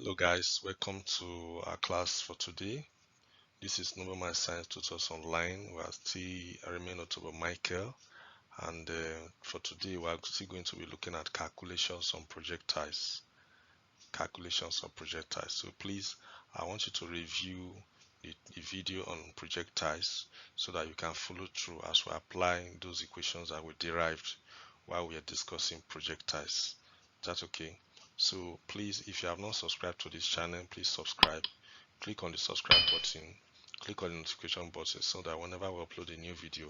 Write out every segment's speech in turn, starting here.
Hello guys, welcome to our class for today. This is Normal Science Tutors Online. We are still remain October Michael, and for today we are still going to be looking at calculations on projectiles. So please, I want you to review the video on projectiles so that you can follow through as we apply those equations that we derived while we are discussing projectiles. That's okay. So please, if you have not subscribed to this channel, please subscribe. Click on the subscribe button, click on the notification button so that whenever we upload a new video,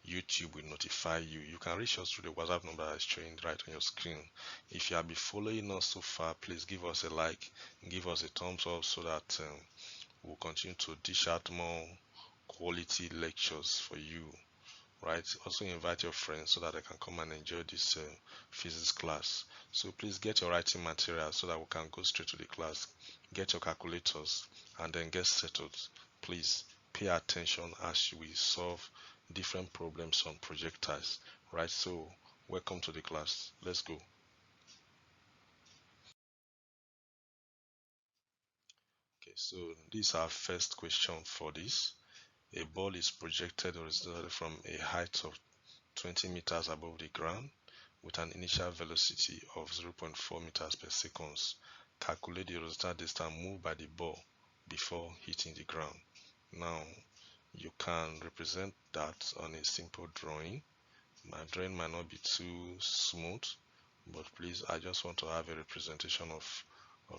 YouTube will notify you. You can reach us through the WhatsApp number that's showing right on your screen. If you have been following us so far, please give us a like, give us a thumbs up so that we'll continue to dish out more quality lectures for you. Right, also invite your friends so that they can come and enjoy this physics class. So please get your writing material so that we can go straight to the class. Get your calculators and then get settled. Please pay attention as we solve different problems on projectiles. Right, so welcome to the class. Let's go. Okay, so this is our first question for this. A ball is projected horizontally from a height of 20 meters above the ground with an initial velocity of 0.4 meters per second. Calculate the horizontal distance moved by the ball before hitting the ground. Now, you can represent that on a simple drawing. My drawing might not be too smooth, but please, I just want to have a representation of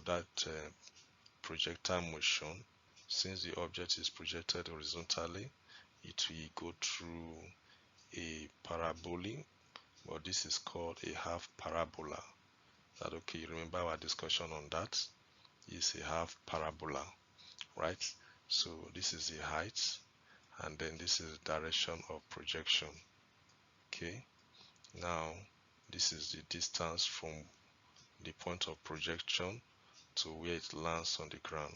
that projectile motion. Since the object is projected horizontally, it will go through a parabolic, but this is called a half parabola. That okay? You remember our discussion on that? Is a half parabola, right? So this is the height, and then this is the direction of projection. Okay. Now this is the distance from the point of projection to where it lands on the ground.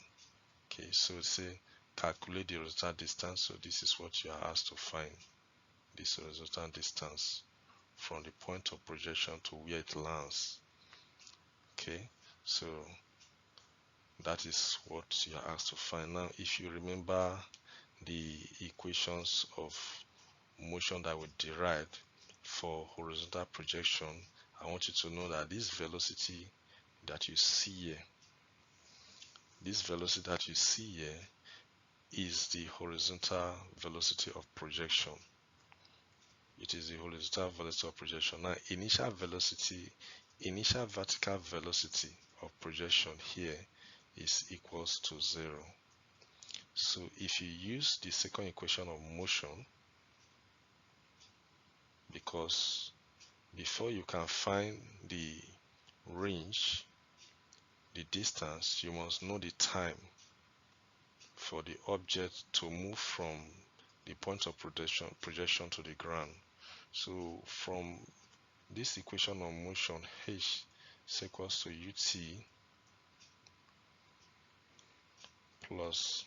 Okay. So say calculate the horizontal distance. So this is what you are asked to find. This horizontal distance from the point of projection to where it lands. Okay, so that is what you are asked to find. Now, if you remember the equations of motion that we derived for horizontal projection, I want you to know that this velocity that you see here, is the horizontal velocity of projection. It is the horizontal velocity of projection. Now, initial vertical velocity of projection here is equals to 0. So if you use the second equation of motion, because before you can find the range, the distance, you must know the time for the object to move from the point of projection to the ground. So from this equation of motion, h is equals to ut plus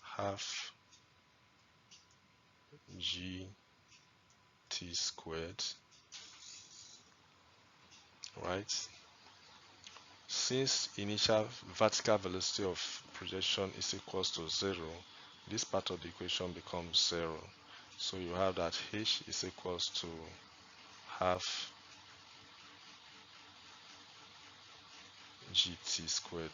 half gt squared, right? Since initial vertical velocity of projection is equals to 0, this part of the equation becomes 0. So you have that h is equals to half gt squared.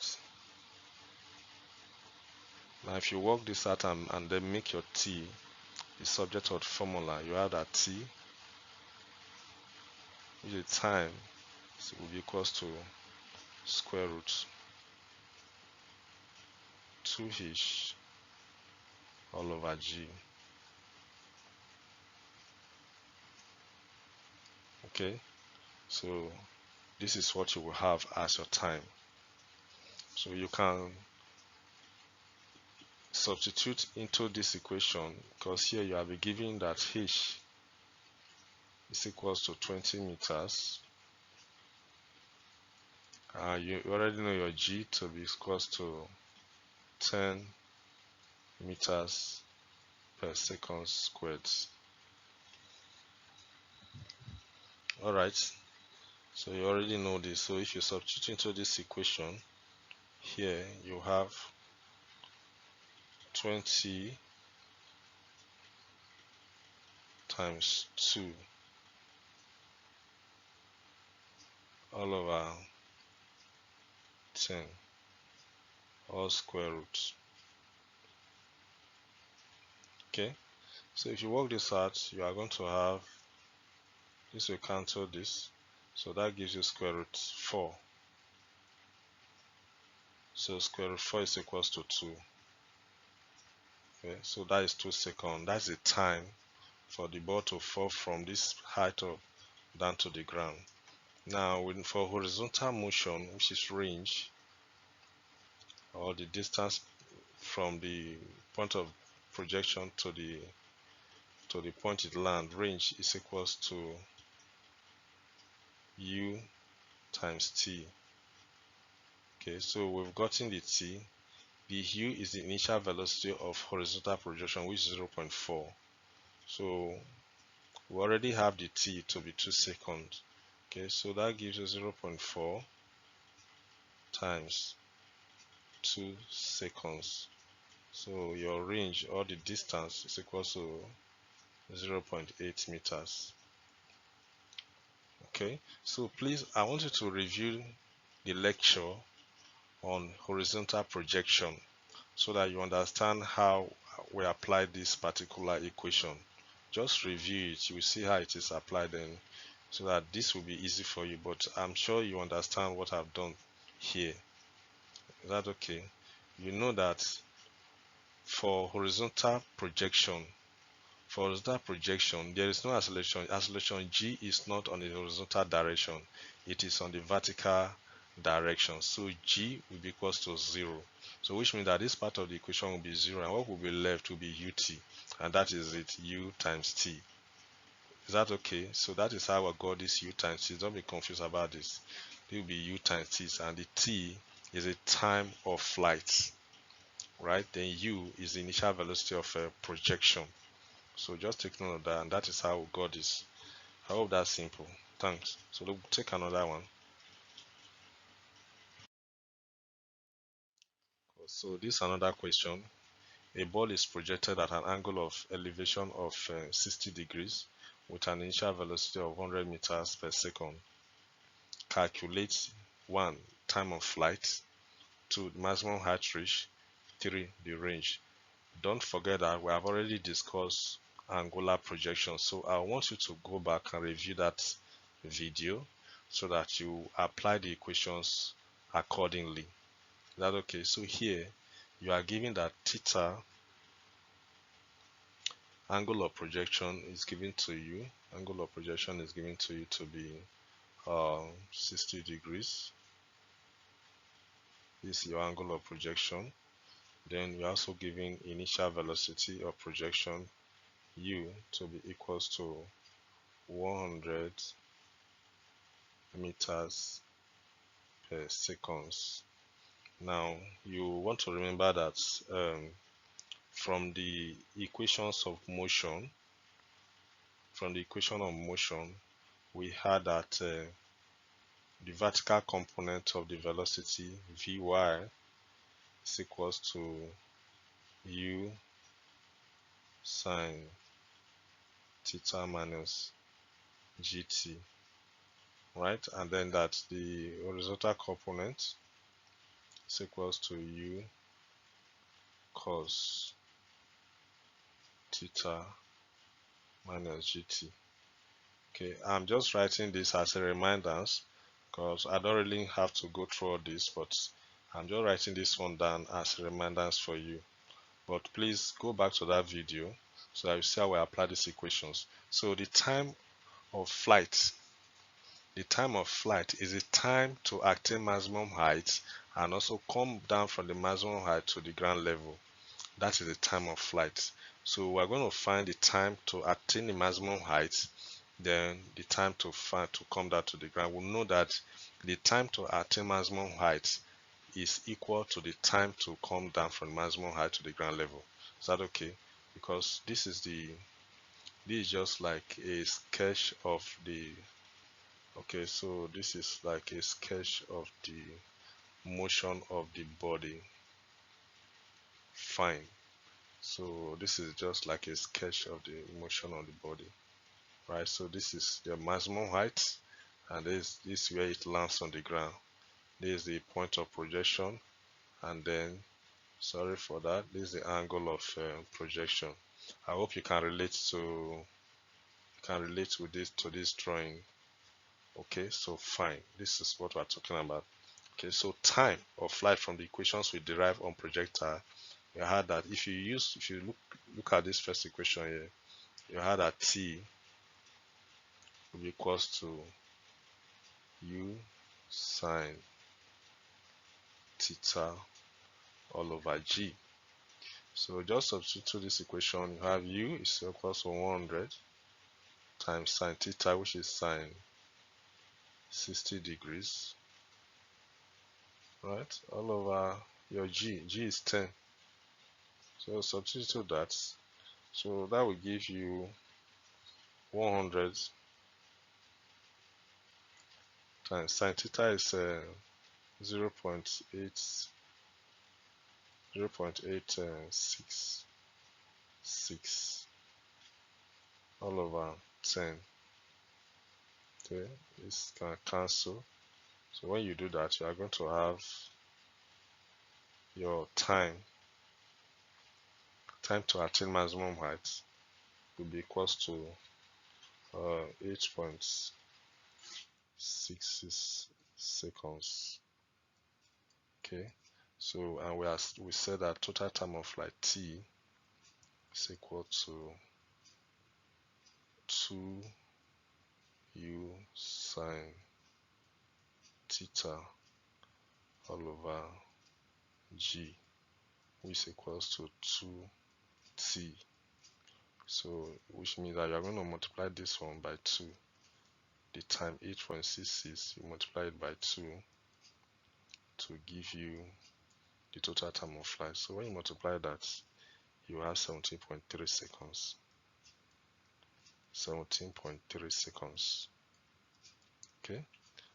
Now if you work this out and then make your t the subject of the formula, you have that t, which is time, so will be equals to square root 2h all over g. Okay, so this is what you will have as your time. So you can substitute into this equation, because here you have been given that h is equals to 20 meters. You already know your g to be equals to 10 meters per second squared. Alright, so you already know this. So if you substitute into this equation, here you have 20 times 2 all over 10 all square root. Okay, so if you work this out, you are going to have this will cancel this, so that gives you square root 4. So square root 4 is equals to 2. Okay, so that is 2 seconds. That's the time for the ball to fall from this height up down to the ground. Now, for horizontal motion, which is range, or the distance from the point of projection to the point it lands, range is equals to u times t. Okay, so we've gotten the t. The u is the initial velocity of horizontal projection, which is 0.4. So we already have the t to be 2 seconds. Okay, so that gives us 0.4 times 2 seconds. So your range or the distance is equal to 0.8 meters. Okay, so please, I want you to review the lecture on horizontal projection so that you understand how we apply this particular equation. Just review it, you will see how it is applied, and so that this will be easy for you, but I'm sure you understand what I've done here. Is that okay? You know that for horizontal projection, there is no acceleration. Acceleration g is not on the horizontal direction, it is on the vertical direction. So g will be equals to 0. So which means that this part of the equation will be 0, and what will be left will be ut, and that is it, u times t. Is that okay? So that is how I got this u times t. Don't be confused about this. It will be u times t, and the t is a time of flight, right? Then u is the initial velocity of projection. So just take note of that, and that is how we got this. I hope that's simple. Thanks. So we'll take another one. So this is another question. A ball is projected at an angle of elevation of 60 degrees with an initial velocity of 100 meters per second. Calculate 1. Time of flight, 2. Maximum height reached, 3. The range. Don't forget that we have already discussed angular projection, so I want you to go back and review that video so that you apply the equations accordingly. Is that okay? So here you are given that theta, angle of projection is given to you. Angle of projection is given to you to be 60 degrees. This is your angle of projection. Then you're also given initial velocity of projection u to be equals to 100 meters per seconds. Now you want to remember that from the equations of motion, we had that the vertical component of the velocity vy is equals to u sine theta minus gt, right? And then that the horizontal component is equals to u cos theta minus gt. Okay, I'm just writing this as a reminders because I don't really have to go through all this, but I'm just writing this one down as reminders for you. But please go back to that video so that you see how we apply these equations. So the time of flight is the time to attain maximum height and also come down from the maximum height to the ground level. That is the time of flight. So we're going to find the time to attain the maximum height, then the time to come down to the ground. We know that the time to attain maximum height is equal to the time to come down from maximum height to the ground level. Is that okay? Because this is just like a sketch of the, okay, so this is like a sketch of the motion of the body. Fine. So this is just like a sketch of the motion of the body, right? So this is the maximum height, and this is where it lands on the ground. This is the point of projection, and then, sorry for that, this is the angle of projection. I hope you can relate with this to this drawing. Okay, so fine, this is what we're talking about. Okay, so time of flight from the equations we derive on projectile, you had that if you look at this first equation here, you had that t will be equals to u sine theta all over g. So just substitute this equation. You have u is equals to 100 times sine theta, which is sine 60 degrees, right, all over your g is 10. So substitute that. So that will give you 100 times sine theta is 0 0.8666 all over 10. Okay, this can cancel. So when you do that, you are going to have your time to attain maximum height will be equals to 8.66 seconds. Okay, so and we said that total time of flight t is equal to 2u sine theta all over g, which equals to 2t. So which means that you are going to multiply this one by 2. The time 8.66, you multiply it by 2 to give you the total time of flight. So when you multiply that, you have 17.3 seconds. 17.3 seconds. Okay,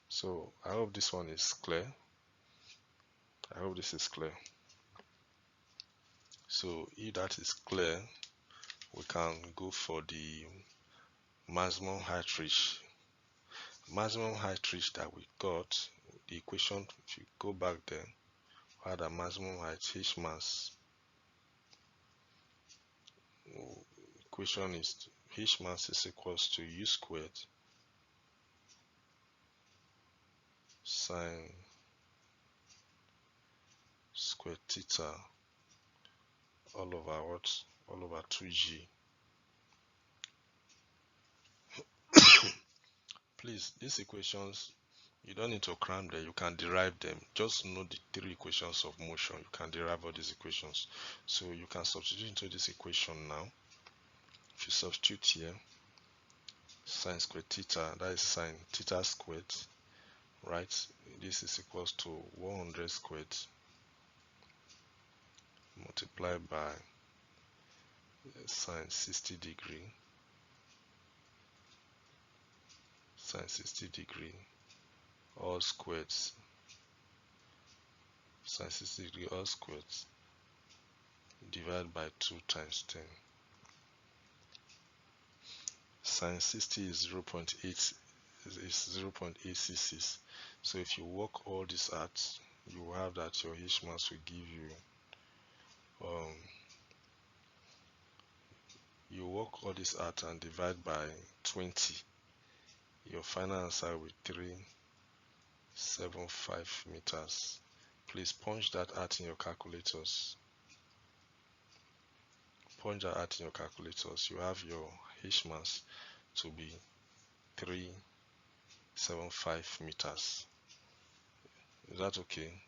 so I hope this one is clear. I hope this is clear. So if that is clear, we can go for the maximum height reach. Maximum height reach that we got, the equation, if you go back there, we had a maximum height h mass. Equation is h mass is equals to u squared sine squared theta all over what? All over 2g. Please, these equations, you don't need to cram them, you can derive them. Just know the 3 equations of motion. You can derive all these equations. So you can substitute into this equation now. If you substitute here, sine squared theta, that is sine theta squared, right? This is equals to 100 squared multiplied by sine 60 degree, sine 60 degree, all squared, sine 60 degree all squared, divided by 2 times 10. Sine 60 is 0.866. So if you work all this out, you will have that your h mass will give you you work all this out and divide by 20. Your final answer will be 375 meters. Please punch that out in your calculators. Punch that out in your calculators. You have your h mass to be 375 meters. Is that okay?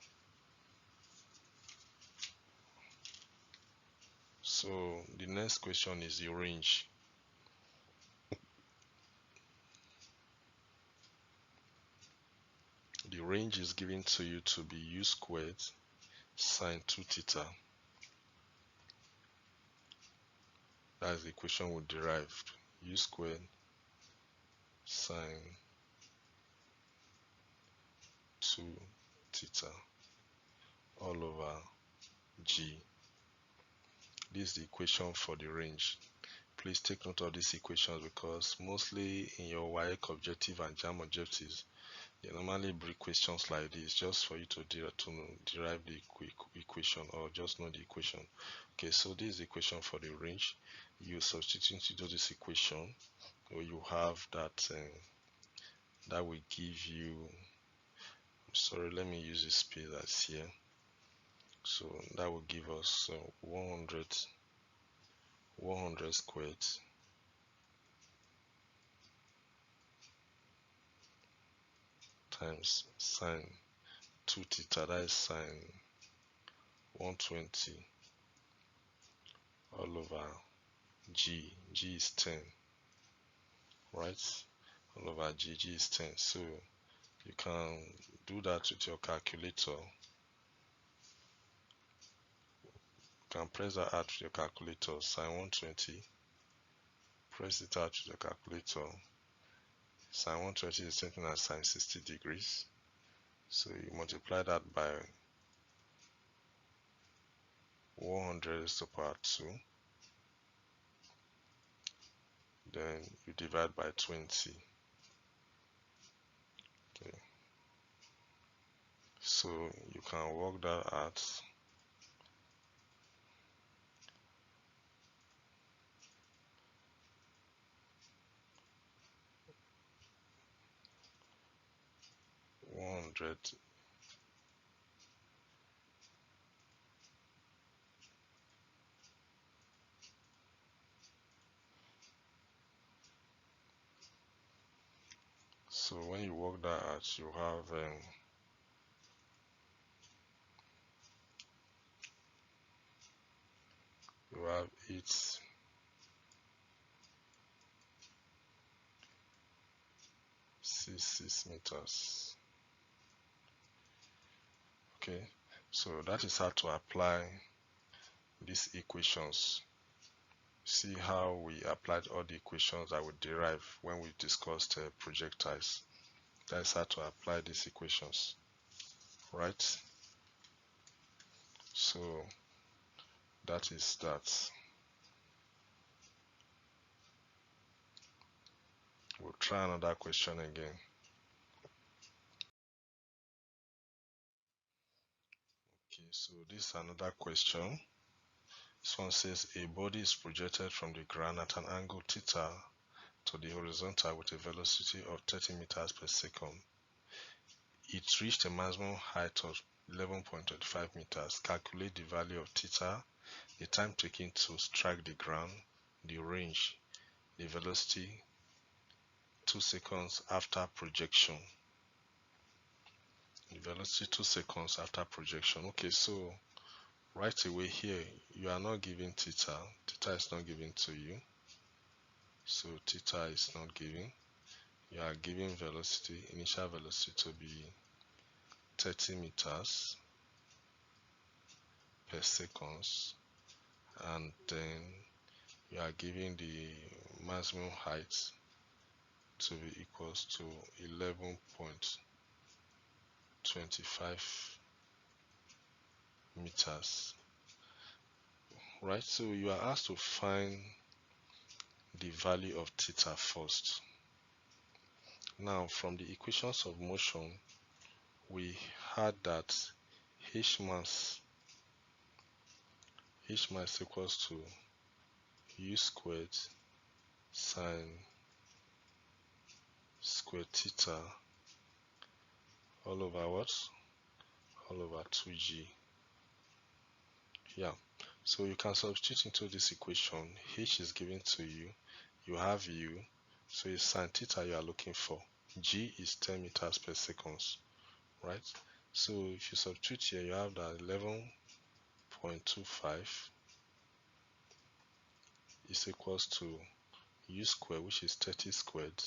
So the next question is the range. The range is given to you to be u squared sine 2 theta. That is the equation we derived. U squared sine 2 theta. all over G. This is the equation for the range. Please take note of these equations because mostly in your WAEC objective and JAM objectives, they normally bring questions like this just for you to derive the equation or just know the equation. Okay, so this is the equation for the range. You substitute into this equation, or you have that that will give you. Sorry, let me use this space that's here. So that will give us 100 squared times sine 2 theta, that is sine 120 all over G. G is 10, right? All over G. G is 10. So you can do that with your calculator. You can press that out with your calculator. Sine 120. Press it out with your calculator. Sine 120 is something as sine 60 degrees. So you multiply that by 100 raised to the power 2. Then you divide by 20. Okay. So you can work that out. $100. So when you work that out, you have 866 meters. Okay, so that is how to apply these equations. See how we applied all the equations that we derived when we discussed projectiles. That is how to apply these equations, right? So that is that. We'll try another question again. Okay, so this is another question. This one says a body is projected from the ground at an angle theta to the horizontal with a velocity of 30 meters per second. It reached a maximum height of 11.25 meters. Calculate the value of theta, the time taken to strike the ground, the range, the velocity 2 seconds after projection. The velocity 2 seconds after projection. Okay, so right away here, you are not given theta. Theta is not given to you. So theta is not given. You are given velocity, initial velocity to be 30 meters per seconds, and then you are given the maximum height to be equals to 11.25 meters, right? So you are asked to find the value of theta first. Now from the equations of motion, we had that h mass equals to u squared sine square theta all over what? All over 2g. Yeah, so you can substitute into this equation. H is given to you, you have u, so it's sine theta you are looking for. G is 10 meters per second, right? So if you substitute here, you have that 11.25 is equals to u squared, which is 30 squared,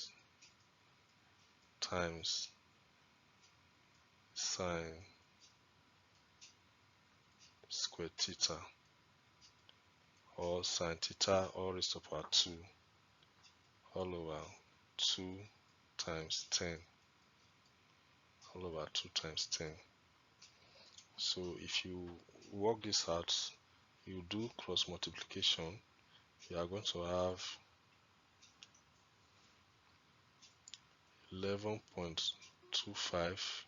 times sine squared theta, or sine theta all raised to the power 2 all over 2 times 10 all over 2 times 10. So if you work this out, you do cross multiplication, you are going to have 11.25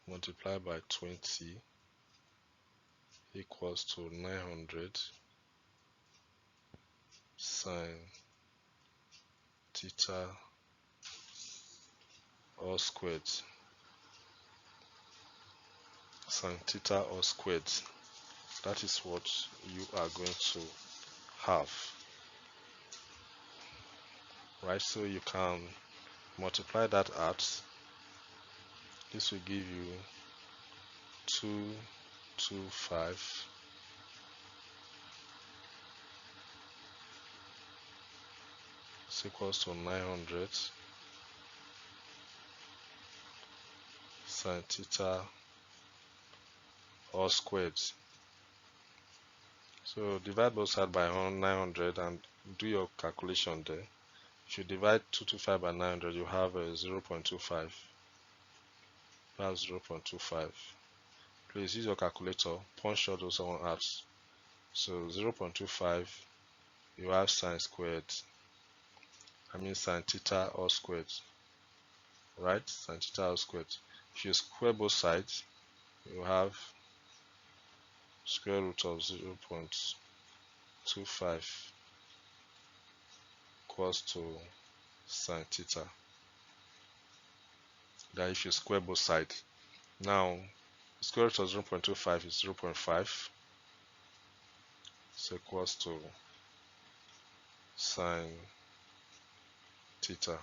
multiplied by 20 equals to 900 sine theta all squared. Sine theta all squared. That is what you are going to have. Right, so you can multiply that out. This will give you 225 is equals to 900 sine theta all squared. So divide both sides by 900 and do your calculation there. If you divide 225 by 900, you have a 0.25. You have 0.25. Please use your calculator, punch out those one out. So 0.25, you have sine squared. Sine theta all squared. Right? Sine theta all squared. If you square both sides, you have square root of 0.25 equals to sine theta. Then if you square both sides, now square root of 0.25 is 0.5, so equals to sine theta.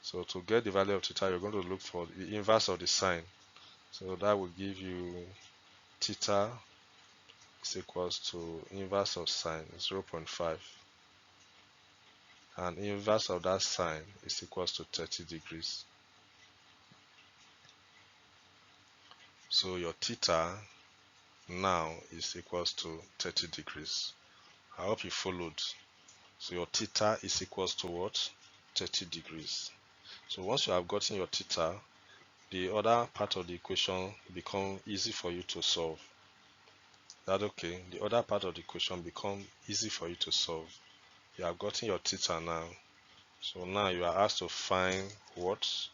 So to get the value of theta, you're going to look for the inverse of the sine. So that will give you theta is equals to inverse of sine 0.5, and inverse of that sine is equals to 30 degrees. So your theta now is equals to 30 degrees. I hope you followed. So your theta is equals to what? 30 degrees. So once you have gotten your theta, the other part of the equation become easy for you to solve. That okay? The other part of the equation become easy for you to solve. You have gotten your theta now. So now you are asked to find what?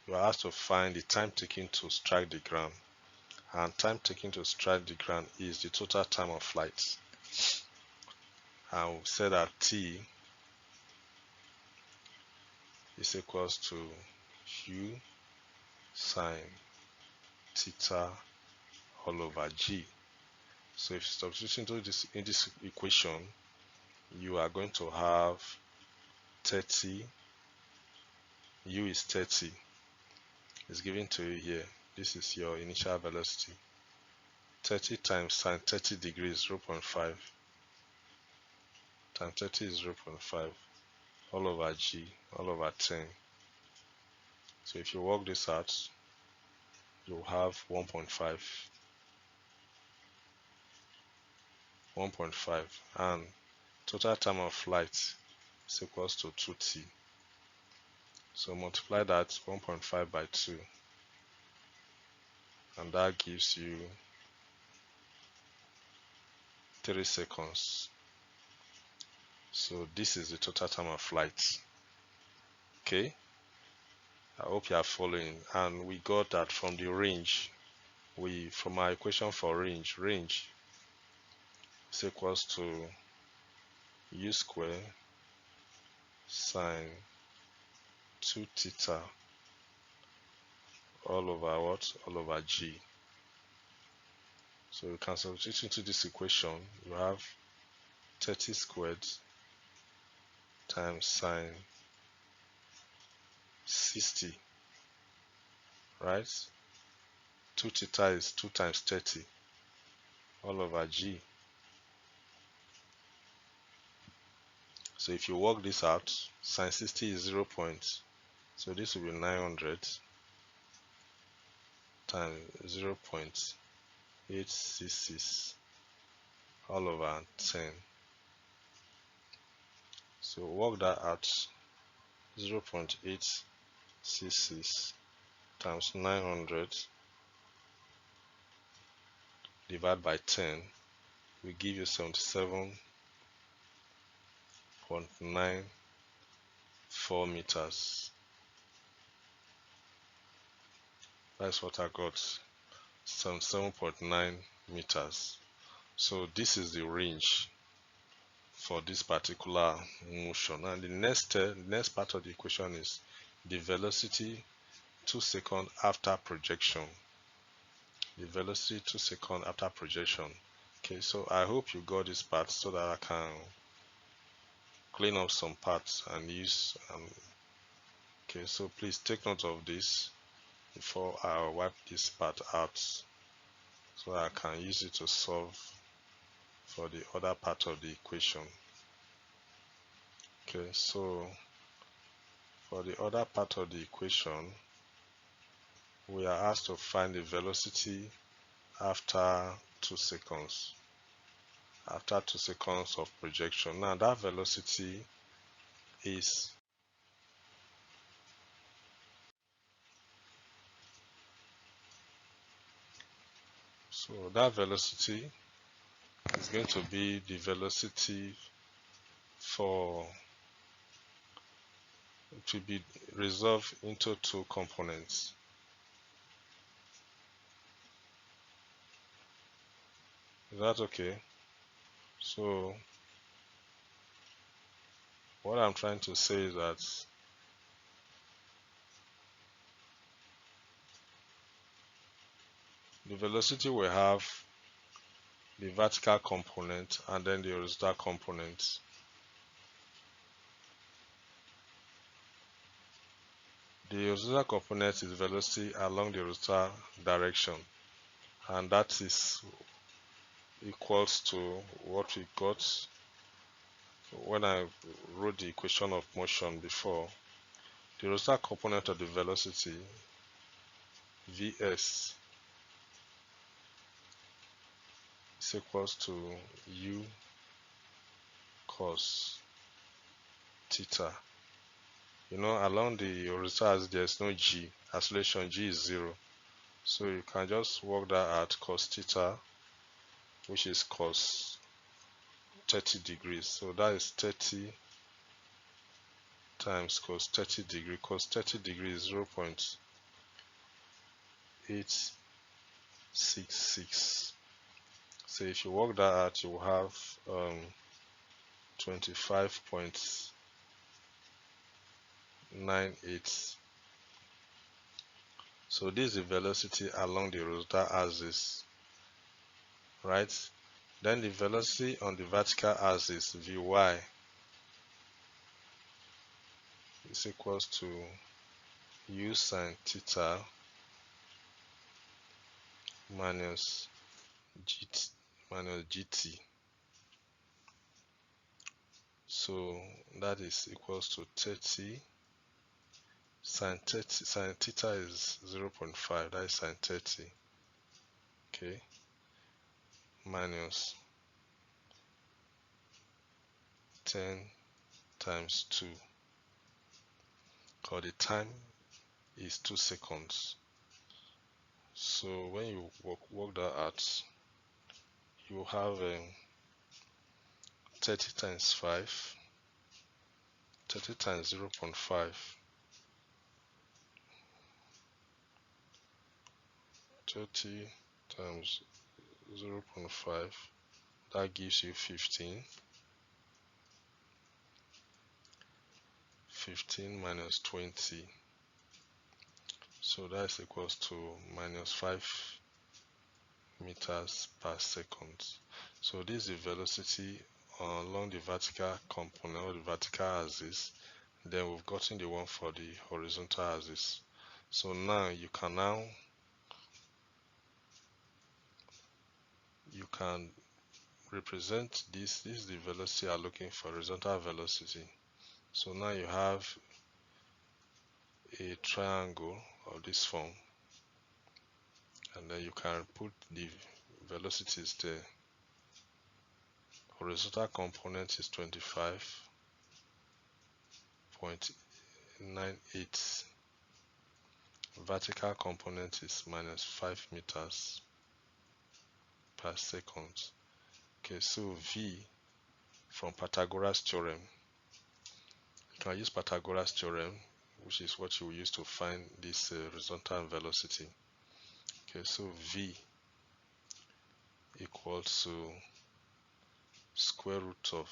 You are asked to find the time taken to strike the ground. And time taken to strike the ground is the total time of flight. And we said that T is equals to U sine theta all over G. So if you substitute into this in this equation, you are going to have 30. U is 30. It's given to you here. This is your initial velocity. 30 times sine 30 degrees 0.5 times 30 is 0.5 all over G all over 10. So if you work this out, you'll have 1.5 and total time of flight is equals to 2t. So multiply that 1.5 by 2 and that gives you 3 seconds. So this is the total time of flight. Okay, I hope you are following. And we got that from the range. From our equation for range is equals to u square sine 2 theta all over what? All over G. So you can substitute into this equation. You have 30 squared times sine 60, right? 2 theta is 2 times 30 all over G. So if you work this out, sine 60 is 0. So this will be 900 times 0.866 all over 10. So work that out. 0.866 times 900 divided by 10 will give you 77.94 meters. That's what I got, 77.9 meters. So this is the range for this particular motion. And the next part of the equation is the velocity 2 seconds after projection. The velocity 2 seconds after projection. Okay, so I hope you got this part so that I can clean up some parts and use. Okay, so please take note of this before I wipe this part out so I can use it to solve for the other part of the equation. Okay, so for the other part of the equation, we are asked to find the velocity after 2 seconds. After 2 seconds of projection. Now that velocity is going to be the velocity for to be resolved into two components. Is that okay? So what I'm trying to say is that the velocity will have the vertical component and then the horizontal component. The horizontal component is velocity along the horizontal direction, and that is equals to what we got when I wrote the equation of motion before. The horizontal component of the velocity, Vs, is equals to U cos theta. You know, along the horizontal axis, there's no G. Acceleration G is 0. So you can just work that out, cos theta, which is cos 30 degrees. So that is 30 times cos 30 degrees. Cos 30 degrees is 0.866. So if you work that out, you will have 25.98. So this is the velocity along the horizontal axis, right? Then the velocity on the vertical axis, Vy, is equals to U sine theta minus gt. So that is equals to 30 sine theta is 0.5, that is sine 30, okay, minus 10 times 2, because the time is 2 seconds. So when you work that out, you have 30 times 5, 30 times 0.5, 30 times 0.5, that gives you 15. 15 minus 20, so that's equals to minus 5 meters per second. So this is the velocity along the vertical component or the vertical axis. Then we've gotten the one for the horizontal axis. So now you can represent this. This is the velocity you are looking for, horizontal velocity. So now you have a triangle of this form, and then you can put the velocities there. Horizontal component is 25.98. Vertical component is minus 5 meters per per second. Okay, so V from Pythagoras theorem. You can use Pythagoras theorem, which is what you will use to find this resultant velocity. Okay, so V equals to square root of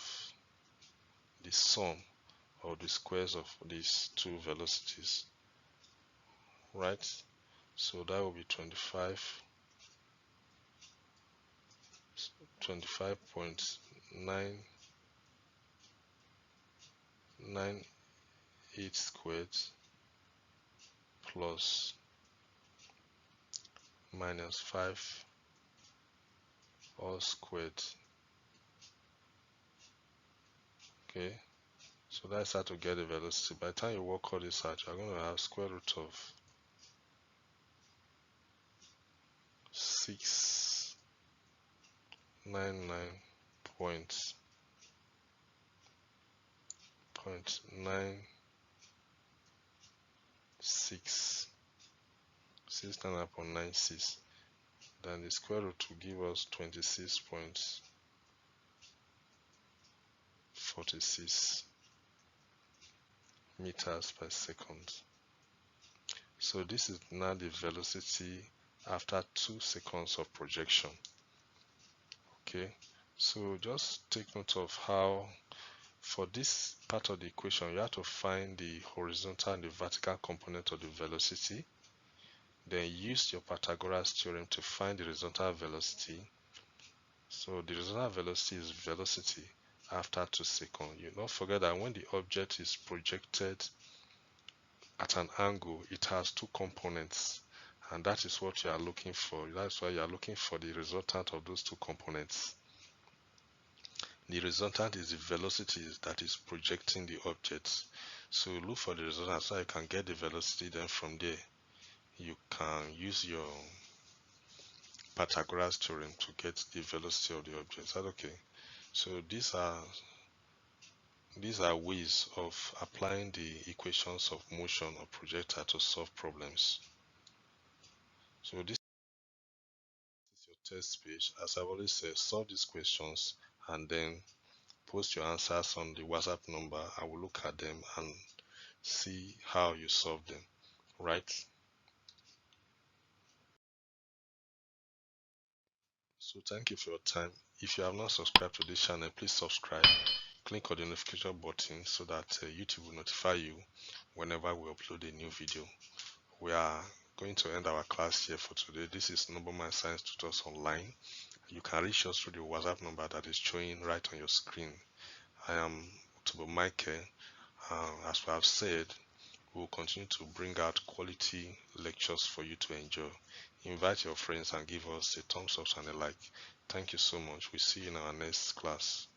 the sum of the squares of these two velocities, right? So that will be 25.998 squared plus minus 5 all squared. Okay, so that's how to get the velocity. By the time you work all this out, you're going to have square root of 699.96, then the square root will give us 26.46 meters per second. So this is now the velocity after 2 seconds of projection. Okay, so just take note of how for this part of the equation you have to find the horizontal and the vertical component of the velocity, then use your Pythagoras theorem to find the resultant velocity. So the resultant velocity is velocity after 2 seconds. You don't forget that when the object is projected at an angle, it has 2 components, and that is what you are looking for. That's why you are looking for the resultant of those 2 components. The resultant is the velocity that is projecting the object. So look for the resultant so you can get the velocity, then from there you can use your Pythagoras theorem to get the velocity of the object. Is that okay? So these are ways of applying the equations of motion of projectile to solve problems. So this is your test page. As I've always said, solve these questions and then post your answers on the WhatsApp number. I will look at them and see how you solve them, right? So thank you for your time. If you have not subscribed to this channel, please subscribe. Click on the notification button so that YouTube will notify you whenever we upload a new video. We are going to end our class here for today. This is Nobleman Science Tutors Online. You can reach us through the WhatsApp number that is showing right on your screen. I am Tubo Michael. As we have said, we will continue to bring out quality lectures for you to enjoy. Invite your friends and give us a thumbs up and a like. Thank you so much. We'll see you in our next class.